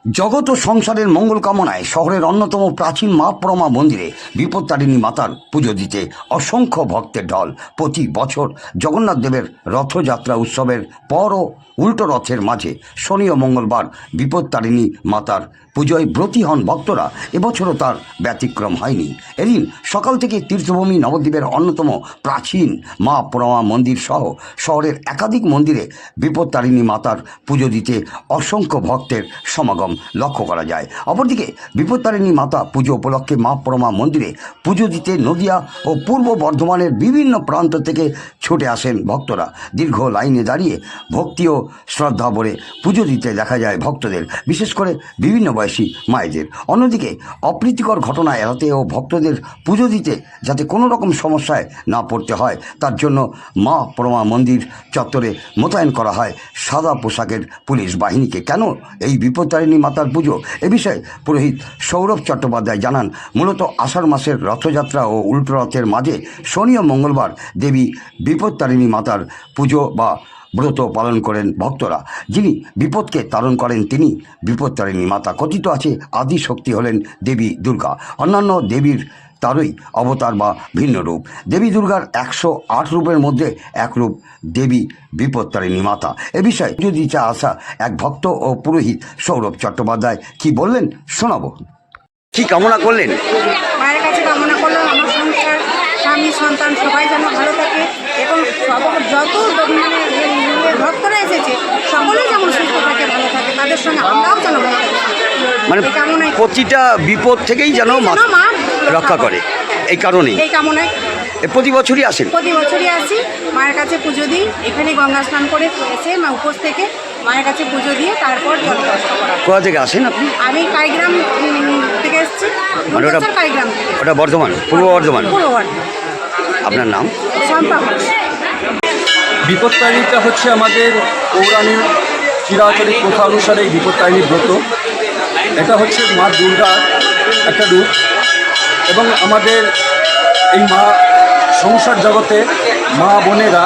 জগৎ ও সংসারের মঙ্গল কামনায় শহরের অন্যতম প্রাচীন মা প্রমা মন্দিরে বিপত্তারিণী মাতার পুজো দিতে অসংখ্য ভক্তের ঢল। প্রতি বছর জগন্নাথ দেবের রথযাত্রা উৎসবের পর ও উল্টো রথের মাঝে শনি ও মঙ্গলবার বিপত্তারিণী মাতার পুজোয় ব্রতী হন ভক্তরা। এবছরও তার ব্যতিক্রম হয়নি। এদিন সকাল থেকে তীর্থভূমি নবদ্বীপের অন্যতম প্রাচীন মা প্রমা মন্দির সহ শহরের একাধিক মন্দিরে বিপত্তারিণী মাতার পুজো দিতে অসংখ্য ভক্তের সমাগম লক্ষ্য করা যায়। অপরদিকে বিপত্তারিণী মাতা পুজো উপলক্ষে মা প্রমা মন্দিরে পুজো দিতে নদিয়া ও পূর্ব বর্ধমানের বিভিন্ন প্রান্ত থেকে ছুটে আসেন ভক্তরা। দীর্ঘ লাইনে দাঁড়িয়ে ভক্তি ও শ্রদ্ধা ভরে পুজো দিতে দেখা যায় ভক্তদের, বিশেষ করে বিভিন্ন বয়সী মায়েদের। অন্যদিকে অপ্রীতিকর ঘটনা এড়াতে ও ভক্তদের পুজো দিতে যাতে কোনো রকম সমস্যায় না পড়তে হয় তার জন্য মা প্রমা মন্দির চত্বরে মোতায়েন করা হয় সাদা পোশাকের পুলিশ বাহিনীকে। কেন এই বিপত্তারিণী মাতার পুজো, এ বিষয়ে পুরোহিত সৌরভ চট্টোপাধ্যায় জানান, মূলত আষাঢ় মাসের রথযাত্রা ও উল্টো রথের মাঝে শনি ও মঙ্গলবার দেবী বিপত্তারিণী মাতার পুজো বা ব্রত পালন করেন ভক্তরা। যিনি বিপদকে তারণ করেন তিনি বিপত্তারিণী মাতা। কথিত আছে আদি শক্তি হলেন দেবী দুর্গা, অন্যান্য দেবীর তারই অবতার বা ভিন্ন রূপ। দেবী দুর্গার 108 রূপের মধ্যে এক রূপ দেবী বিপত্তারিণী মাতা। এ বিষয়ে যদি আসা এক ভক্ত ও পুরোহিত সৌরভ চট্টোপাধ্যায় কি বললেন শোনাবো। কি কামনা করলেন? মায়ের কাছে কামনা করলাম আমার সংসার, স্বামী, সন্তান সবাই যেন ভালো থাকে এবং যত মানে ভক্তরা এসেছে সকলেই যেমন সুস্থ থাকে, ভালো থাকে, তাদের সঙ্গে আমরাও যেন ভালো থাকি। মানে প্রতিটা বিপদ থেকেই যেন মা রক্ষা করে, এই কামনায় প্রতি বছরই আসেন। প্রতি বছরই আসি, মায়ের কাছে পুজো দিই। এখানে গঙ্গা স্নান করে এসে উপোস থেকে মায়ের কাছে পুজো দিয়ে তারপর জল দর্শন করা। কোথা থেকে আসেন আপনি? আমি কাইগ্রাম থেকে এসেছি। মানে কাইগ্রাম থেকে। ওটা বর্ধমান, পূর্ব বর্ধমান। আপনার নাম? শম্পা ঘোষ। বিপত্তারিণীটা হচ্ছে আমাদের পৌরাণিক চিরাচরিত প্রথা অনুসারে এই বিপত্তারিণী ব্রত, এটা হচ্ছে মা দুর্গার একটা রূপ এবং আমাদের এই মা সংসার জগতে মা বোনেরা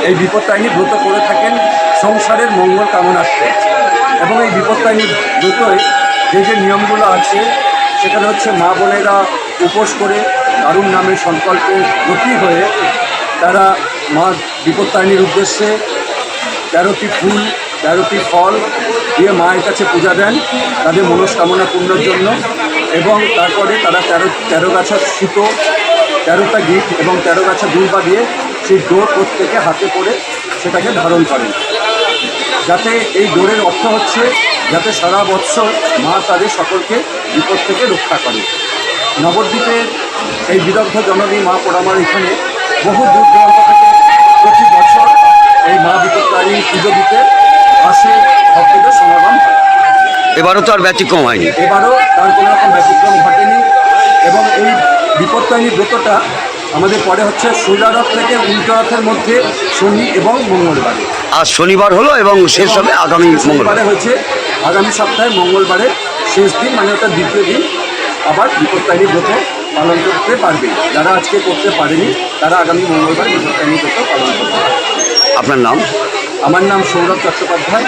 এই বিপত্তারিণী ব্রত করে থাকেন সংসারের মঙ্গল কামনার্থে। এবং এই বিপত্তারিণী ব্রতই যে নিয়মগুলো আছে সেখানে হচ্ছে মা বোনেরা উপোস করে দারুণ নামের সংকল্প ব্রতী হয়ে তারা মা বিপত্তারিণীর উদ্দেশ্যে 13টি ফুল 13টি ফল দিয়ে মায়ের কাছে পূজা দেন তাদের মনস্কামনা পূর্ণের জন্য। এবং তারপরে তারা 13 গাছা সুতো, 13টা গিট এবং 13 গাছা দুর্বা দিয়ে সেই ডোর প্রত্যেকে হাতে করে সেটাকে ধারণ করেন। যাতে এই ডোরের অর্থ হচ্ছে যাতে সারা বৎসর মা তাদের সকলকে বিপদ থেকে রক্ষা করে। নবদ্বীপের এই বিদগ্ধ জননী মা পোড়ামার এখানে বহু দূর দূরান্ত থেকে প্রতি বছর এই মা বিপত্তারিণী পুজো দিতে আসে ভক্তদের সমাগম হয়। এবারও তো আর ব্যতিক্রম হয়নি। এবারও তার কোনো রকম ব্যতিক্রম ঘটেনি। এবং এই বিপত্তারিণী ব্রতটা আমাদের পরে হচ্ছে সোজা রথ থেকে উল্টো রথের মধ্যে শনি এবং মঙ্গলবারে। আজ শনিবার হলো এবং শেষ হবে আগামী মঙ্গলবারে হয়েছে। আগামী সপ্তাহে মঙ্গলবারে শেষ দিন, মানে ওটা দ্বিতীয় দিন আবার বিপত্তারিণী ব্রত পালন করতে পারবে। যারা আজকে করতে পারেনি তারা আগামী মঙ্গলবার বিপত্তারিণী ব্রত পালন করতে পারবে। আপনার নাম? আমার নাম সৌরভ চট্টোপাধ্যায়।